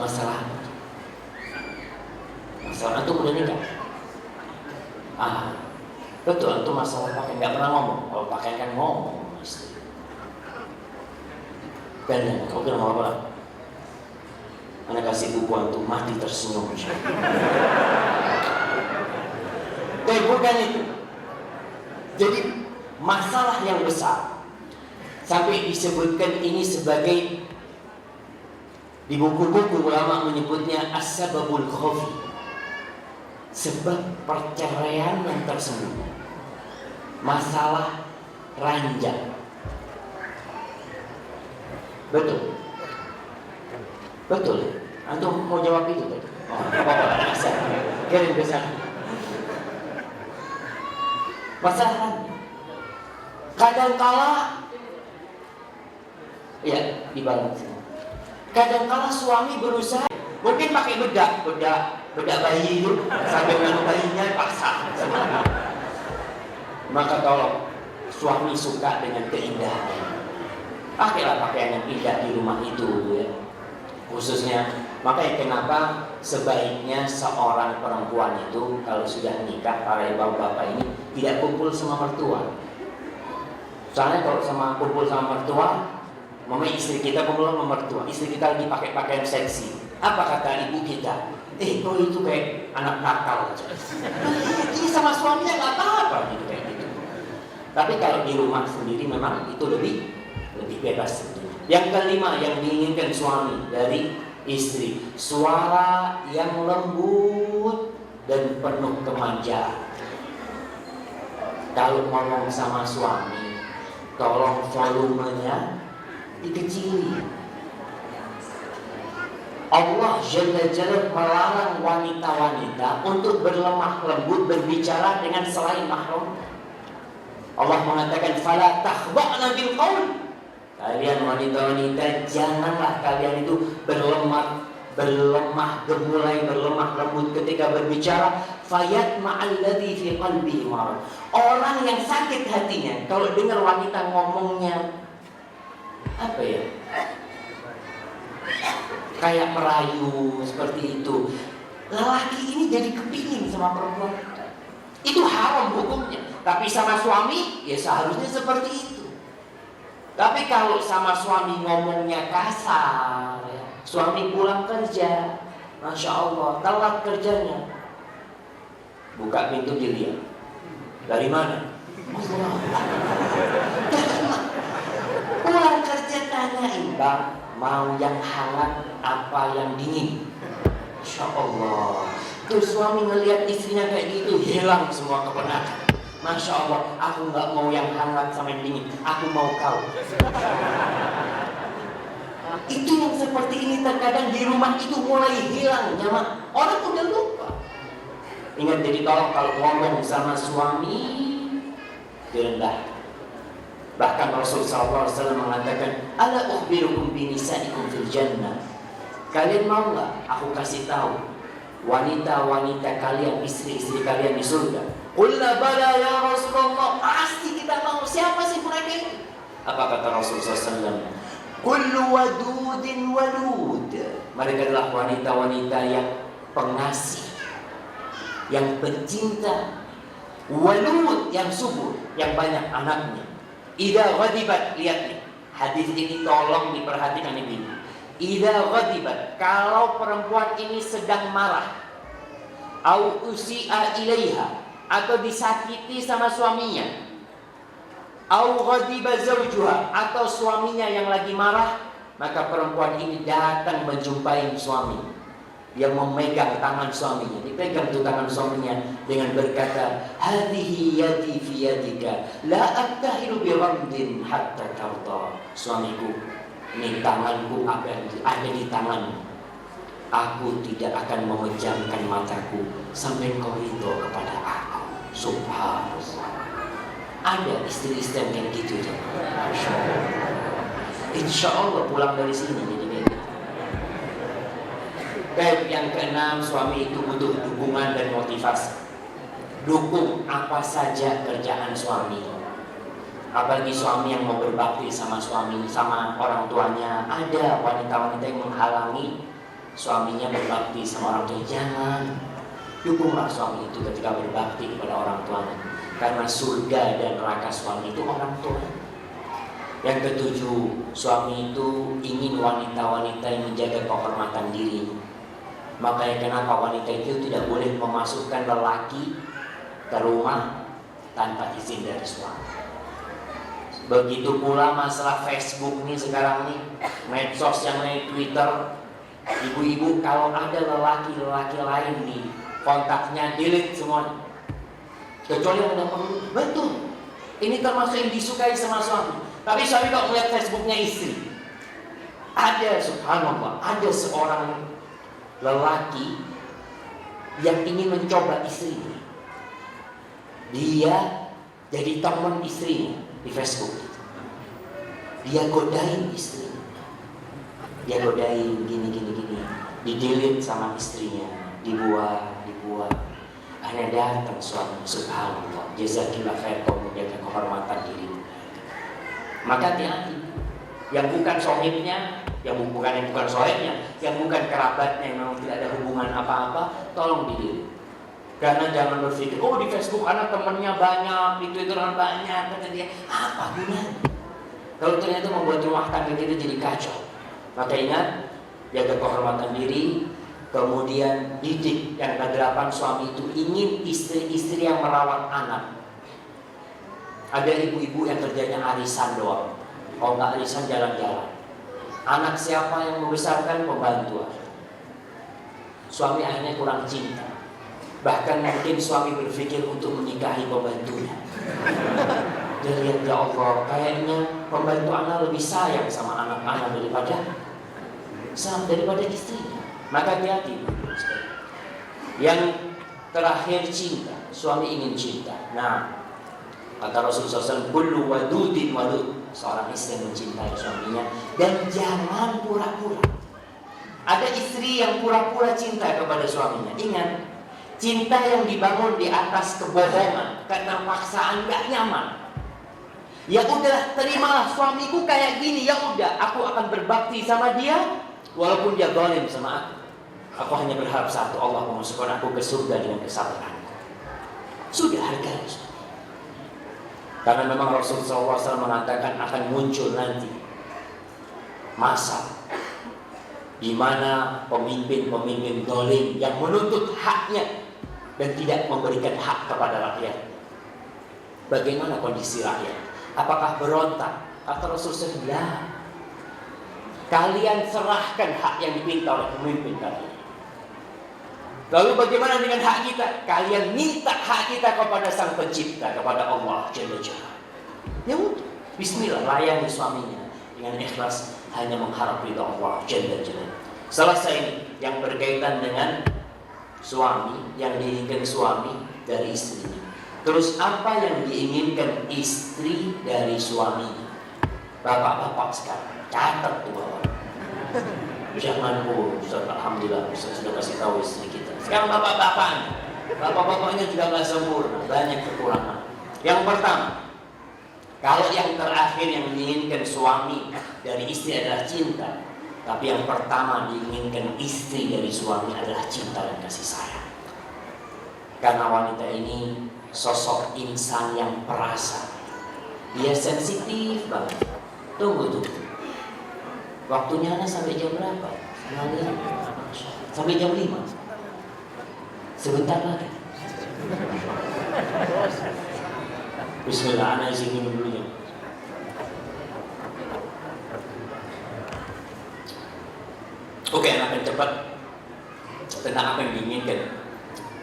Masalah itu udah nikah. Betul, itu masalah pakai nggak pernah ngomong. Kalau pakai kan ngomong istri. Dan kau kira mau apa? Anak kasih buku antum mati tersenyum. Tapi bukan itu. Jadi masalah yang besar sampai disebutkan ini sebagai, di buku-buku ulama menyebutnya as-sababul khafi, sebab perceraian yang tersembunyi, masalah ranjang. Betul. Betul. Antum mau jawab itu tadi? Apa-apa, bisa. Kirim ke sana. Masalah kadangkala ya dibalas. Kadangkala suami berusaha, mungkin pakai bedak bayi itu sampai dengan bayinya paksa. Maka tolong, suami suka dengan keindahan. Pakailah pakaian yang indah di rumah itu ya. Khususnya, makanya kenapa sebaiknya seorang perempuan itu kalau sudah nikah, para bapak-bapak ini tidak kumpul sama mertua. Soalnya kalau kumpul sama mertua, mama istri kita kumpul sama mertua, istri kita lagi pakai pakaian seksi. Apa kata ibu kita? Kau itu kayak anak nakal aja. Ini sama suaminya nggak apa-apa gitu kayak gitu. Tapi kalau di rumah sendiri memang itu lebih bebas. Yang kelima yang diinginkan suami dari istri, suara yang lembut dan penuh kemanjaan. Kalau ngomong sama suami, tolong volumenya dikecili. Allah Jalla Jalla melarang wanita-wanita untuk berlemah lembut berbicara dengan selain mahram. Allah mengatakan fala takhba'na bil qaul. Kalian wanita-wanita janganlah kalian itu berlemah gemulai, berlemah lembut ketika berbicara. Fayatma'al ladzi fi qalbihi marad. Orang yang sakit hatinya kalau dengar wanita ngomongnya apa ya? Kayak merayu seperti itu. Lelaki ini jadi kepingin sama perempuan. Itu haram hukumnya. Tapi sama suami ya seharusnya seperti itu. Tapi kalau sama suami ngomongnya kasar ya. Suami pulang kerja, Masya Allah, telat kerjanya, buka pintu dilihat. Dari mana? Pulang kerja tanyain, Bang, mau yang hangat apa yang dingin? Masya Allah. Tuh suami ngelihat istrinya kayak gitu, hilang semua kepenatan. Masya Allah, aku nggak mau yang hangat sama yang dingin, aku mau kau. Itu yang seperti ini terkadang di rumah itu mulai hilang nyaman. Orang udah lupa. Ingat, jadi tolong kalau ngomong sama suami direndah. Bahkan Rasulullah SAW mengatakan, ala ukhbirukum binisaikum fil jannah. Kalian mau nggak aku kasih tahu wanita-wanita kalian, istri-istri kalian di surga? Qulna bala ya Rasulullah. Pasti kita mau. Siapa sih mereka itu? Apa kata Rasulullah SAW? Kullu wadudin walud. Mereka adalah wanita-wanita yang pengasih, yang pencinta, walud, yang subur, yang banyak anaknya. Idza ghadibat, lihat nih, hadis ini tolong diperhatikan ini. Idza ghadibat, kalau perempuan ini sedang marah, au usi'a ilaiha, atau disakiti sama suaminya, Au ghadiba zawjuha, atau suaminya yang lagi marah, maka perempuan ini datang menjumpai suami. Dia memegang tangan suaminya, dipegang tuh tangan suaminya dengan berkata, hadhihi yadi fi yadika, la attahilu bi ghamdin hatta tarda. Suamiku, ini tanganku ada di tanganmu. Aku tidak akan memejamkan mataku sampai kau ridho kepada aku. Subhanallah. Ada istri-istri yang kayak gitu ya. Insya Allah pulang dari sini jadi beda. Baik, yang keenam, suami itu butuh dukungan dan motivasi. Dukung apa saja kerjaan suami. Apalagi suami yang mau berbakti sama suami, sama orang tuanya. Ada wanita-wanita yang menghalangi suaminya berbakti sama orang tuanya. Jangan. Dukunglah suami itu ketika berbakti kepada orang tuanya. Karena surga dan neraka suami itu orang tua. Yang ketujuh, suami itu ingin wanita-wanita yang menjaga kehormatan diri. Makanya kenapa wanita itu tidak boleh memasukkan lelaki ke rumah tanpa izin dari suami. Begitu pula masalah Facebook nih sekarang nih, medsos yang lain, Twitter. Ibu-ibu kalau ada lelaki-lelaki lain nih, kontaknya delete semua. Kecuali yang ada perlu. Betul. Ini termasuk yang disukai sama suami. Tapi suami kalau melihat Facebooknya istri, ada, subhanallah, ada seorang lelaki yang ingin mencoba istrinya. Dia jadi teman istrinya di Facebook. Dia godain istrinya. Dia godain gini. Di-delete sama istrinya. Dibuat. Akhirnya datang suami, subhanallah, jazakillah khair, kau menjaga kehormatan diri. Maka hati-hati. Yang bukan sohibnya, yang bukan kerabatnya, yang memang tidak ada hubungan apa-apa, tolong didiri. Karena jangan berpikir, oh di Facebook anak temannya banyak, di Twitter banyak, kata dia, apa gunanya? Kalau ternyata membuat rumah tangga kita jadi kacau. Maka ingat, jaga kehormatan diri. Kemudian didik. Yang kedelapan, suami itu ingin istri-istri yang merawat anak. Ada ibu-ibu yang kerjanya arisan doang. Kalau nggak arisan jalan-jalan. Anak siapa yang membesarkan? Pembantu. Suami akhirnya kurang cinta. Bahkan mungkin suami berpikir untuk menikahi pembantunya. Dia lihat, ya Allah, kayaknya pembantu anak lebih sayang sama anak-anak daripada istrinya. Maka hati-hati. Yang terakhir, cinta. Suami ingin cinta. Nah, kata Rasulullah SAW, kullu wadudin wadud. Seorang istri mencintai suaminya. Dan jangan pura-pura. Ada istri yang pura-pura cinta kepada suaminya. Ingat, cinta yang dibangun di atas kebohongan, keterpaksaan, gak nyaman. Ya udah, terimalah suamiku kayak gini. Ya udah, aku akan berbakti sama dia walaupun dia zalim sama aku. Aku hanya berharap satu, Allah memasukkan aku ke surga dengan kesabaran. Sudah, hargai. Karena memang Rasulullah SAW mengatakan akan muncul nanti masa di mana pemimpin-pemimpin zalim yang menuntut haknya dan tidak memberikan hak kepada rakyat. Bagaimana kondisi rakyat? Apakah berontak? Kata Rasulullah SAW, kalian serahkan hak yang dipinta oleh pemimpin kalian. Lalu bagaimana dengan hak kita? Kalian minta hak kita kepada Sang Pencipta, kepada Allah Jalla Jalla. Ya udah, bismillah, layani suaminya dengan ikhlas, hanya mengharap ridha Allah Jalla Jalla. Selesai ini yang berkaitan dengan suami, yang diinginkan suami dari istrinya. Terus apa yang diinginkan istri dari suaminya? Bapak-bapak sekarang, catat tuh bapak. Jangan Ustaz, alhamdulillah Ustaz sudah kasih tahu istri kita. Sekarang bapak-bapaknya juga nggak sempurna, banyak kekurangan. Yang pertama, kalau yang terakhir yang diinginkan suami dari istri adalah cinta, tapi yang pertama diinginkan istri dari suami adalah cinta dan kasih sayang. Karena wanita ini sosok insan yang perasa, dia sensitif banget. Tunggu. Waktunya Ana sampai jam berapa? Sampai jam 5. Sebentar lagi. Bismillah, Ana izin minum dulu ya. Oke, anak yang cepat tentang apa yang diinginkan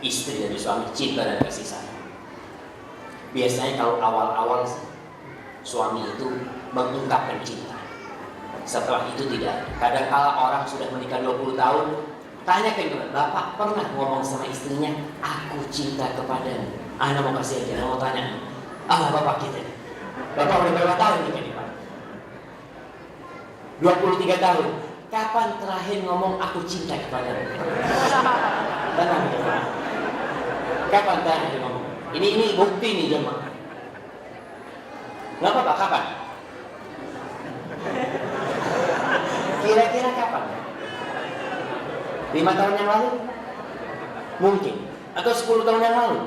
istri dari suami, cinta dan kasih sayang. Biasanya kalau awal-awal suami itu mengungkapkan cinta, setelah itu tidak. Kadang-kala orang sudah menikah 20 tahun, tanyakan, bapak pernah ngomong sama istrinya, aku cinta kepadamu? Anak mau kasih aja, mau tanya, bapak kita, bapak udah berapa tahun nikah nih pak? 23 tahun. Kapan terakhir ngomong aku cinta kepadamu? Tenang, kapan terakhir ngomong? Ini bukti nih jemaah. Nggak apa-apa, kapan? Kira-kira kapan? 5 tahun yang lalu? Mungkin. Atau 10 tahun yang lalu?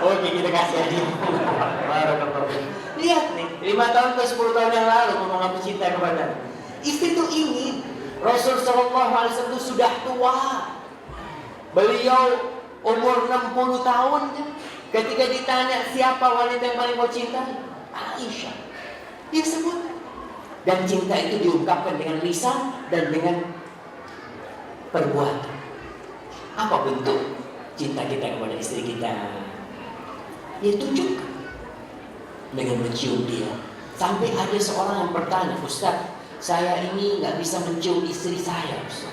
Oke, kita kasih aja. Lihat nih, 5 tahun ke 10 tahun yang lalu ngomong aku cinta kepadamu. Istri itu ingin. Rasul SAW itu sudah tua. Beliau umur 60 tahun. Ketika ditanya siapa wanita yang paling mau cintai, Aisyah. Dia sebut. Dan cinta itu diungkapkan dengan lisan dan dengan perbuatan. Apa bentuk cinta kita kepada istri kita? Ya tunjukkan dengan mencium dia. Sampai ada seorang yang bertanya, Ustaz, saya ini nggak bisa mencium istri saya, Ustaz,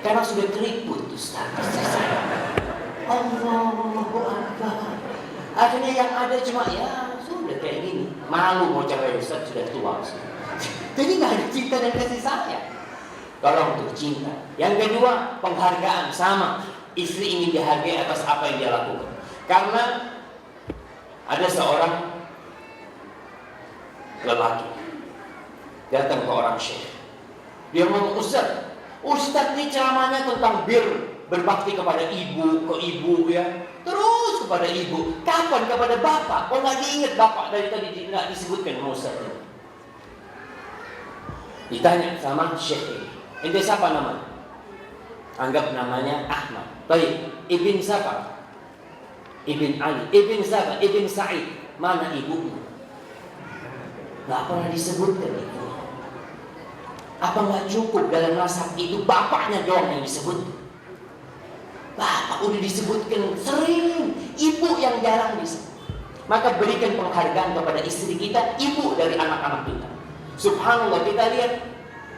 karena sudah keriput, Ustaz, istri saya. Allahu Akbar. Akhirnya yang ada cuma ya sudah kayak gini. Malu mau cewek, Ustaz sudah tua, Ustaz. Jadi nggak ada cinta dan kasih sayang. Tolong untuk cinta. Yang kedua, penghargaan. Sama, istri ingin dihargai atas apa yang dia lakukan. Karena ada seorang lelaki datang ke orang syekh. Dia ngomong, Ustaz ini ceramahnya tentang berbakti kepada ibu, ke ibu ya. Terus kepada ibu. Kapan kepada bapak? Kok nggak diingat bapak dari tadi nggak disebutkan Ustaz ini? Ditanya sama syekh ini, ente siapa nama? Anggap namanya Ahmad. Baik, Ibn siapa? Ibn Ali. Ibn siapa? Ibn Sa'id. Mana ibunya? Nggak pernah disebutkan itu. Apa nggak cukup dalam nasab itu bapaknya doang yang disebut? Bapak udah disebutkan sering, ibu yang jarang disebut. Maka berikan penghargaan kepada istri kita, ibu dari anak-anak kita. Subhanallah, kita lihat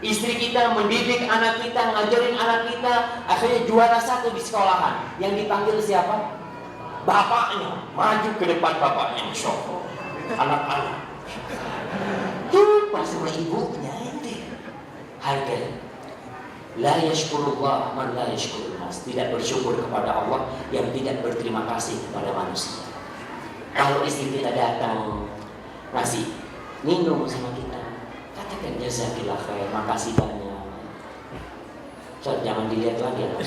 istri kita mendidik anak kita, ngajarin anak kita, akhirnya juara 1 di sekolahan. Yang dipanggil siapa? Bapaknya. Maju ke depan bapaknya, Masya Allah. Anak-anak lupa sama ibunya. Hargai. La yashkurullah man la yashkurun nas. Tidak bersyukur kepada Allah yang tidak berterima kasih kepada manusia. Kalau istri kita datang ngasih minum sama kita, katakan jazakillah khair, makasih banyak. So, jangan dilihat lagi ya, 5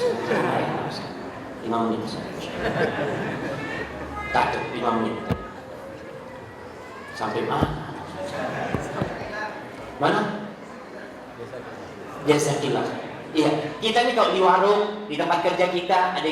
menit. Takut 5 menit. Sampai mana? Mana? Jazakillah. Iya, kita nih kalau di warung, di tempat kerja kita ada